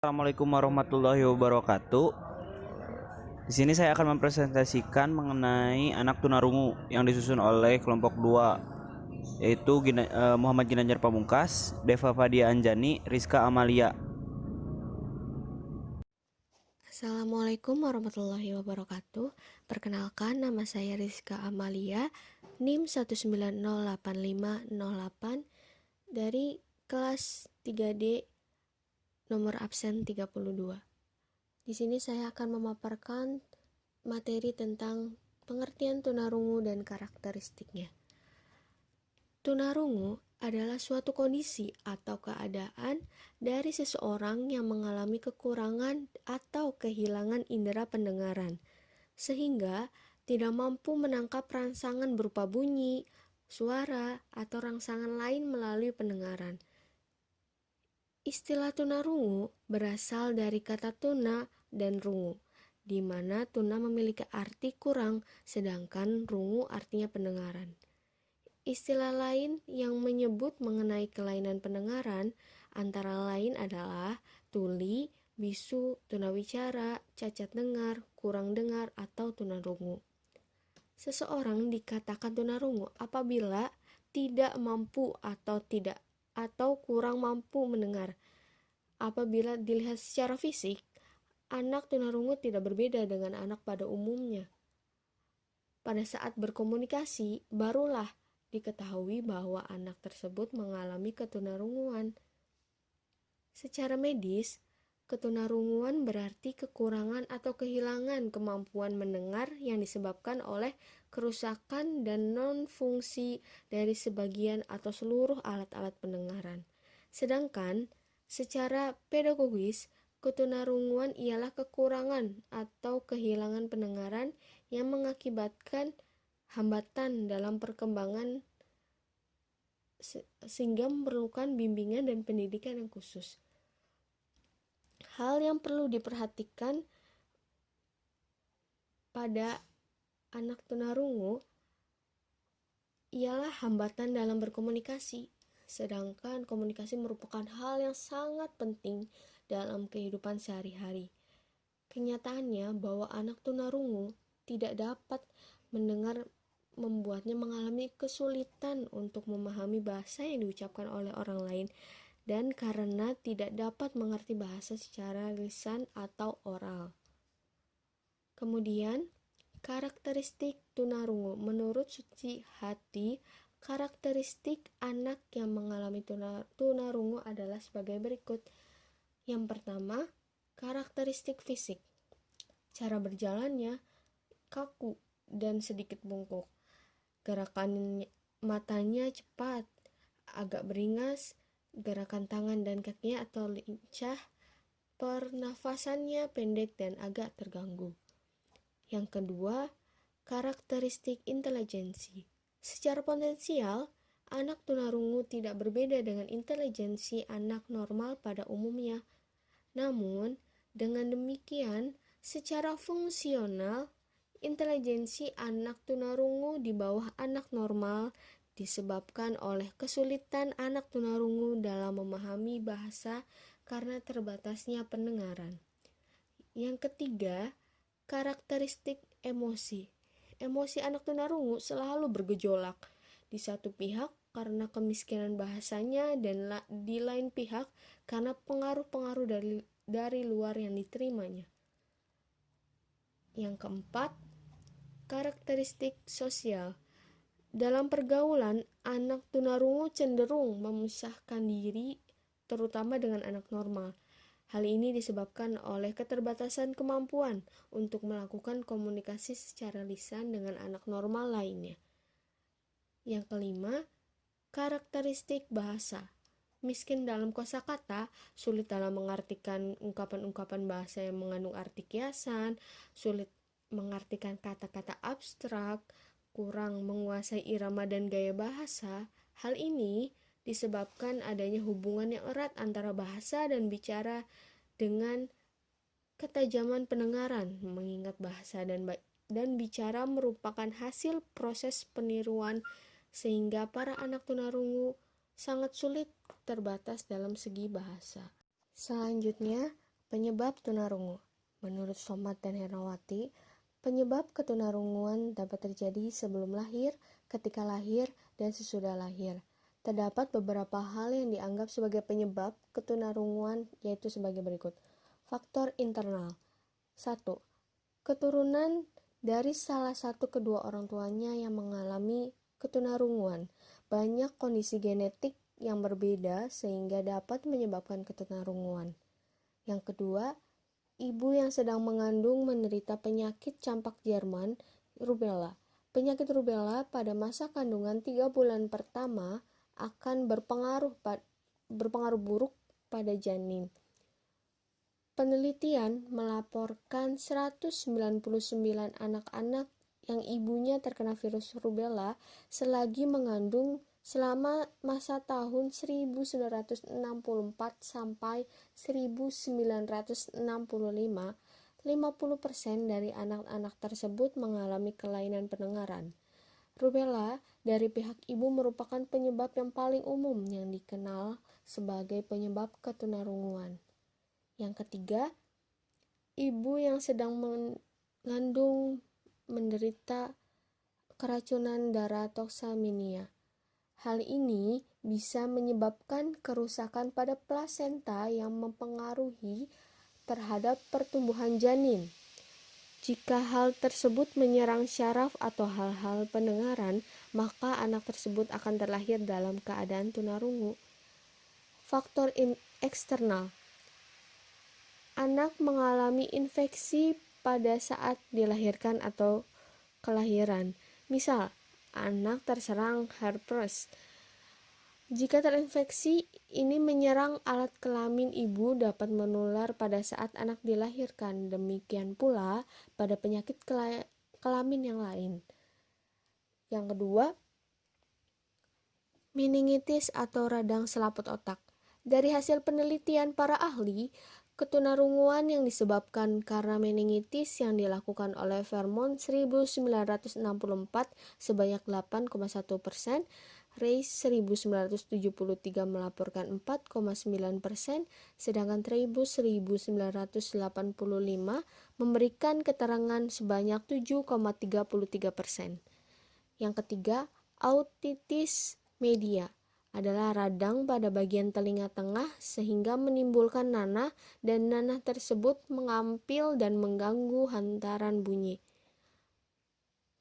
Assalamualaikum warahmatullahi wabarakatuh. Di sini saya akan mempresentasikan mengenai anak tunarungu yang disusun oleh kelompok 2, yaitu Muhammad Ginanjar Pamungkas, Deva Fadia Anjani, Rizka Amalia. Assalamualaikum warahmatullahi wabarakatuh. Perkenalkan, nama saya Rizka Amalia, NIM 1908508 dari kelas 3D, nomor absen 32. Di sini saya akan memaparkan materi tentang pengertian tunarungu dan karakteristiknya. Tunarungu adalah suatu kondisi atau keadaan dari seseorang yang mengalami kekurangan atau kehilangan indera pendengaran, sehingga tidak mampu menangkap rangsangan berupa bunyi, suara, atau rangsangan lain melalui pendengaran. Istilah tunarungu berasal dari kata tuna dan rungu, di mana tuna memiliki arti kurang, sedangkan rungu artinya pendengaran. Istilah lain yang menyebut mengenai kelainan pendengaran antara lain adalah tuli, bisu, tunawicara, cacat dengar, kurang dengar, atau tunarungu. Seseorang dikatakan tunarungu apabila tidak mampu atau kurang mampu mendengar. Apabila dilihat secara fisik, anak tunarungu tidak berbeda dengan anak pada umumnya. Pada saat berkomunikasi, barulah diketahui bahwa anak tersebut mengalami ketunarunguan. Secara medis, ketunarunguan berarti kekurangan atau kehilangan kemampuan mendengar yang disebabkan oleh kerusakan dan non-fungsi dari sebagian atau seluruh alat-alat pendengaran. Sedangkan secara pedagogis, ketunarunguan ialah kekurangan atau kehilangan pendengaran yang mengakibatkan hambatan dalam perkembangan sehingga memerlukan bimbingan dan pendidikan yang khusus. Hal yang perlu diperhatikan pada anak tunarungu ialah hambatan dalam berkomunikasi. Sedangkan komunikasi merupakan hal yang sangat penting dalam kehidupan sehari-hari. Kenyataannya bahwa anak tunarungu tidak dapat mendengar membuatnya mengalami kesulitan untuk memahami bahasa yang diucapkan oleh orang lain, dan karena tidak dapat mengerti bahasa secara lisan atau oral. Kemudian, karakteristik tunarungu. Menurut Suci Hati, karakteristik anak yang mengalami tunarungu adalah sebagai berikut. Yang pertama, karakteristik fisik. Cara berjalannya kaku dan sedikit bungkuk. Gerakan matanya cepat, agak beringas, gerakan tangan dan kakinya atau lincah, pernafasannya pendek dan agak terganggu. Yang kedua, karakteristik intelijensi. Secara potensial, anak tunarungu tidak berbeda dengan intelijensi anak normal pada umumnya. Namun, dengan demikian, secara fungsional, intelijensi anak tunarungu di bawah anak normal disebabkan oleh kesulitan anak tunarungu dalam memahami bahasa karena terbatasnya pendengaran. Yang ketiga, karakteristik emosi. Emosi anak tunarungu selalu bergejolak. Di satu pihak karena kemiskinan bahasanya dan di lain pihak karena pengaruh-pengaruh dari luar yang diterimanya. Yang keempat, karakteristik sosial. Dalam pergaulan, anak tunarungu cenderung memisahkan diri, terutama dengan anak normal. Hal ini disebabkan oleh keterbatasan kemampuan untuk melakukan komunikasi secara lisan dengan anak normal lainnya. Yang kelima, karakteristik bahasa. Miskin dalam kosakata, sulit dalam mengartikan ungkapan-ungkapan bahasa yang mengandung arti kiasan, sulit mengartikan kata-kata abstrak, kurang menguasai irama dan gaya bahasa. Hal ini disebabkan adanya hubungan yang erat antara bahasa dan bicara dengan ketajaman pendengaran, mengingat bahasa dan bicara merupakan hasil proses peniruan, sehingga para anak tunarungu sangat sulit terbatas dalam segi bahasa. Selanjutnya, Penyebab tunarungu. Menurut Somat dan Hernawati, penyebab ketunarunguan dapat terjadi sebelum lahir, ketika lahir, dan sesudah lahir. Terdapat beberapa hal yang dianggap sebagai penyebab ketunarunguan, yaitu sebagai berikut. Faktor internal. 1. Keturunan dari salah satu kedua orang tuanya yang mengalami ketunarunguan. Banyak kondisi genetik yang berbeda sehingga dapat menyebabkan ketunarunguan. Yang kedua, ibu yang sedang mengandung menderita penyakit campak Jerman, rubella. Penyakit rubella pada masa kandungan 3 bulan pertama akan berpengaruh buruk pada janin. Penelitian melaporkan 199 anak-anak yang ibunya terkena virus rubella selagi mengandung selama masa tahun 1964 sampai 1965. 50% dari anak-anak tersebut mengalami kelainan pendengaran. Rubella dari pihak ibu merupakan penyebab yang paling umum yang dikenal sebagai penyebab ketunarunguan. Yang ketiga, ibu yang sedang mengandung menderita keracunan darah toxemia. Hal ini bisa menyebabkan kerusakan pada plasenta yang mempengaruhi terhadap pertumbuhan janin. Jika hal tersebut menyerang syaraf atau hal-hal pendengaran, maka anak tersebut akan terlahir dalam keadaan tunarungu. Faktor eksternal. Anak mengalami infeksi pada saat dilahirkan atau kelahiran. Misal, anak terserang herpes. Jika terinfeksi, ini menyerang alat kelamin ibu dapat menular pada saat anak dilahirkan. Demikian pula pada penyakit kelamin yang lain. Yang kedua, meningitis atau radang selaput otak. Dari hasil penelitian para ahli, ketunarunguan yang disebabkan karena meningitis yang dilakukan oleh Vermont 1964 sebanyak 8,1%, Rice 1973 melaporkan 4,9%, sedangkan Trebus 1985 memberikan keterangan sebanyak 7,33%. Yang ketiga, otitis media adalah radang pada bagian telinga tengah sehingga menimbulkan nanah dan nanah tersebut mengampil dan mengganggu hantaran bunyi.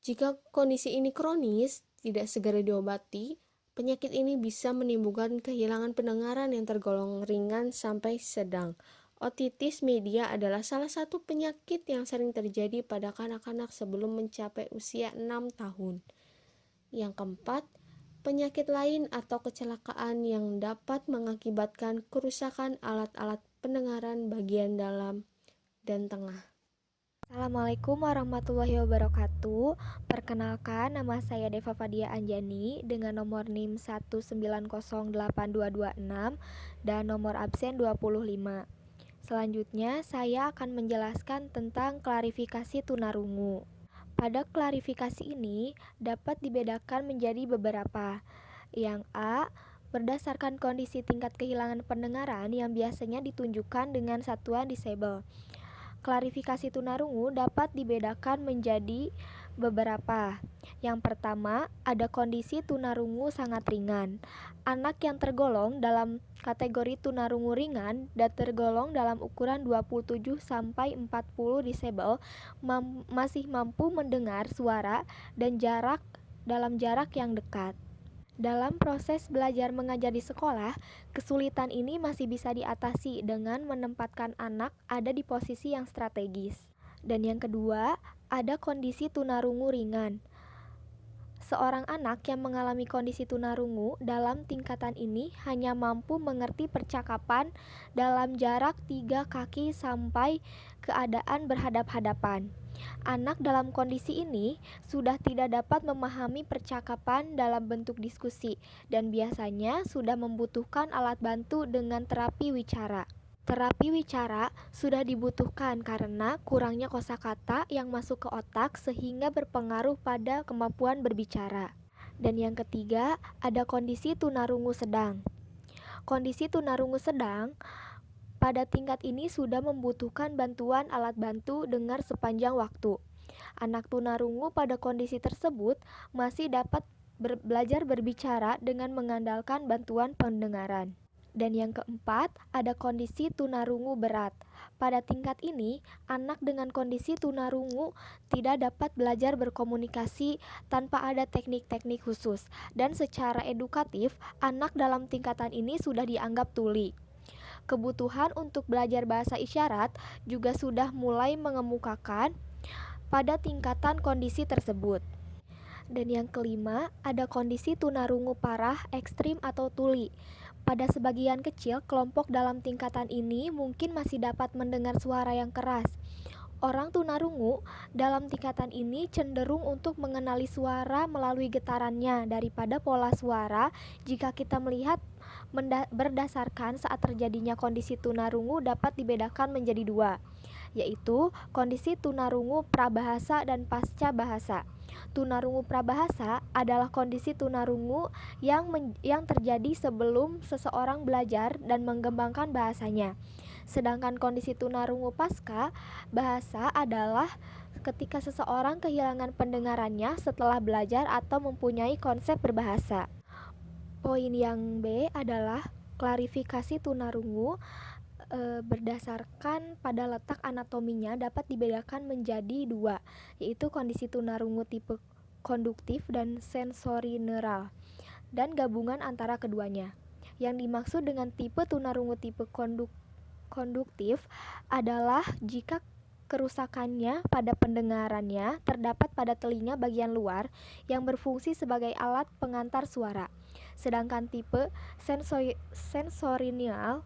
Jika kondisi ini kronis, tidak segera diobati, penyakit ini bisa menimbulkan kehilangan pendengaran yang tergolong ringan sampai sedang. Otitis media adalah salah satu penyakit yang sering terjadi pada kanak-kanak sebelum mencapai usia 6 tahun. Yang keempat, penyakit lain atau kecelakaan yang dapat mengakibatkan kerusakan alat-alat pendengaran bagian dalam dan tengah. Assalamualaikum warahmatullahi wabarakatuh. Perkenalkan, nama saya Deva Fadia Anjani dengan nomor NIM 1908226 dan nomor absen 25. Selanjutnya, saya akan menjelaskan tentang klarifikasi tunarungu. Pada klarifikasi ini dapat dibedakan menjadi beberapa. Yang A, berdasarkan kondisi tingkat kehilangan pendengaran yang biasanya ditunjukkan dengan satuan disable. Klarifikasi tunarungu dapat dibedakan menjadi beberapa. Yang pertama, ada kondisi tunarungu sangat ringan. Anak yang tergolong dalam kategori tunarungu ringan dan tergolong dalam ukuran 27 sampai 40 desibel masih mampu mendengar suara dan dalam jarak yang dekat. Dalam proses belajar mengajar di sekolah, kesulitan ini masih bisa diatasi dengan menempatkan anak ada di posisi yang strategis. Dan yang kedua, ada kondisi tunarungu ringan. Seorang anak yang mengalami kondisi tunarungu dalam tingkatan ini hanya mampu mengerti percakapan dalam jarak 3 kaki sampai keadaan berhadap-hadapan. Anak dalam kondisi ini sudah tidak dapat memahami percakapan dalam bentuk diskusi dan biasanya sudah membutuhkan alat bantu dengan terapi wicara. Terapi wicara sudah dibutuhkan karena kurangnya kosakata yang masuk ke otak sehingga berpengaruh pada kemampuan berbicara. Dan yang ketiga, ada kondisi tunarungu sedang. Kondisi tunarungu sedang pada tingkat ini sudah membutuhkan bantuan alat bantu dengar sepanjang waktu. Anak tunarungu pada kondisi tersebut masih dapat belajar berbicara dengan mengandalkan bantuan pendengaran. Dan yang keempat, ada kondisi tunarungu berat. Pada tingkat ini, anak dengan kondisi tunarungu tidak dapat belajar berkomunikasi tanpa ada teknik-teknik khusus. Dan secara edukatif, anak dalam tingkatan ini sudah dianggap tuli. Kebutuhan untuk belajar bahasa isyarat juga sudah mulai mengemukakan pada tingkatan kondisi tersebut. Dan yang kelima, ada kondisi tunarungu parah, ekstrim atau tuli. Pada sebagian kecil, kelompok dalam tingkatan ini mungkin masih dapat mendengar suara yang keras. Orang tunarungu dalam tingkatan ini cenderung untuk mengenali suara melalui getarannya daripada pola suara jika kita melihat berdasarkan saat terjadinya kondisi tunarungu dapat dibedakan menjadi dua, yaitu kondisi tunarungu prabahasa dan pasca bahasa. Tunarungu prabahasa adalah kondisi tunarungu yang terjadi sebelum seseorang belajar dan mengembangkan bahasanya. Sedangkan kondisi tunarungu pasca bahasa adalah ketika seseorang kehilangan pendengarannya setelah belajar atau mempunyai konsep berbahasa. Poin yang B adalah klarifikasi tunarungu berdasarkan pada letak anatominya dapat dibedakan menjadi dua, yaitu kondisi tunarungu tipe konduktif dan sensorineural, dan gabungan antara keduanya. Yang dimaksud dengan tipe tunarungu tipe konduktif adalah jika kerusakannya pada pendengarannya terdapat pada telinga bagian luar yang berfungsi sebagai alat pengantar suara. Sedangkan tipe sensorineural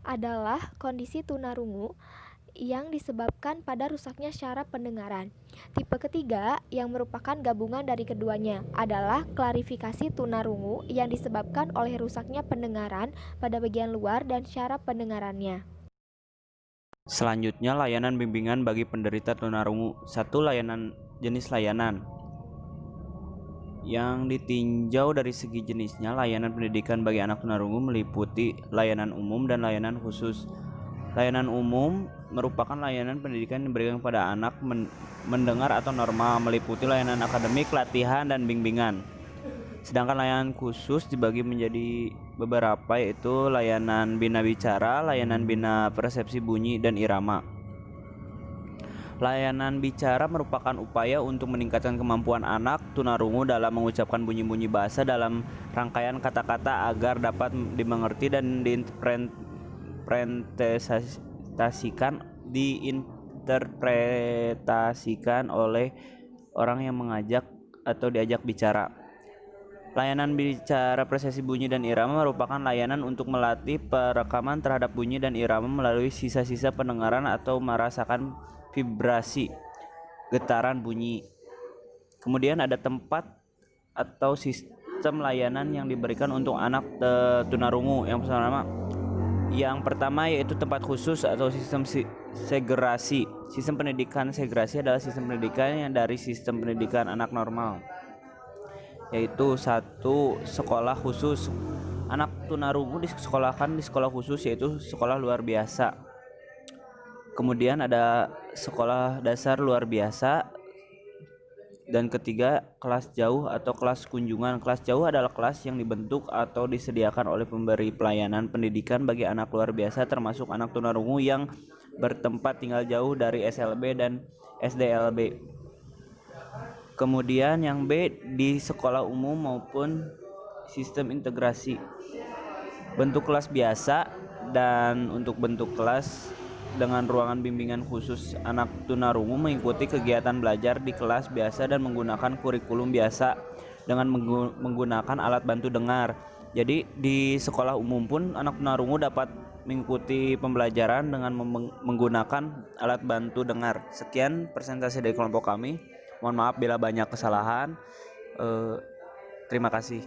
adalah kondisi tunarungu yang disebabkan pada rusaknya syaraf pendengaran. Tipe ketiga yang merupakan gabungan dari keduanya adalah klarifikasi tunarungu yang disebabkan oleh rusaknya pendengaran pada bagian luar dan syaraf pendengarannya. Selanjutnya, layanan bimbingan bagi penderita tunarungu. Satu, jenis layanan yang ditinjau dari segi jenisnya. Layanan pendidikan bagi anak tunarungu meliputi layanan umum dan layanan khusus. Layanan umum merupakan layanan pendidikan yang diberikan kepada anak mendengar atau normal, meliputi layanan akademik, latihan, dan bimbingan. Sedangkan layanan khusus dibagi menjadi beberapa, yaitu layanan bina bicara, layanan bina persepsi bunyi dan irama. Layanan bicara merupakan upaya untuk meningkatkan kemampuan anak tunarungu dalam mengucapkan bunyi-bunyi bahasa dalam rangkaian kata-kata agar dapat dimengerti dan diinterpretasikan oleh orang yang mengajak atau diajak bicara. Layanan bicara persepsi bunyi dan irama merupakan layanan untuk melatih perekaman terhadap bunyi dan irama melalui sisa-sisa pendengaran atau merasakan vibrasi getaran bunyi. Kemudian ada tempat atau sistem layanan yang diberikan untuk anak tunarungu. Yang pertama yaitu tempat khusus atau sistem segerasi. Sistem pendidikan segerasi adalah sistem pendidikan yang dari sistem pendidikan anak normal, yaitu satu, sekolah khusus. Anak tunarungu disekolahkan di sekolah khusus, yaitu sekolah luar biasa. Kemudian ada sekolah dasar luar biasa. Dan ketiga, kelas jauh atau kelas kunjungan. Kelas jauh adalah kelas yang dibentuk atau disediakan oleh pemberi pelayanan pendidikan bagi anak luar biasa, termasuk anak tunarungu yang bertempat tinggal jauh dari SLB dan SDLB. Kemudian yang B, di sekolah umum maupun sistem integrasi. Bentuk kelas biasa dan untuk bentuk kelas dengan ruangan bimbingan khusus. Anak tunarungu mengikuti kegiatan belajar di kelas biasa dan menggunakan kurikulum biasa dengan menggunakan alat bantu dengar. Jadi di sekolah umum pun anak tunarungu dapat mengikuti pembelajaran dengan menggunakan alat bantu dengar. Sekian presentasi dari kelompok kami. Mohon maaf bila banyak kesalahan. Terima kasih.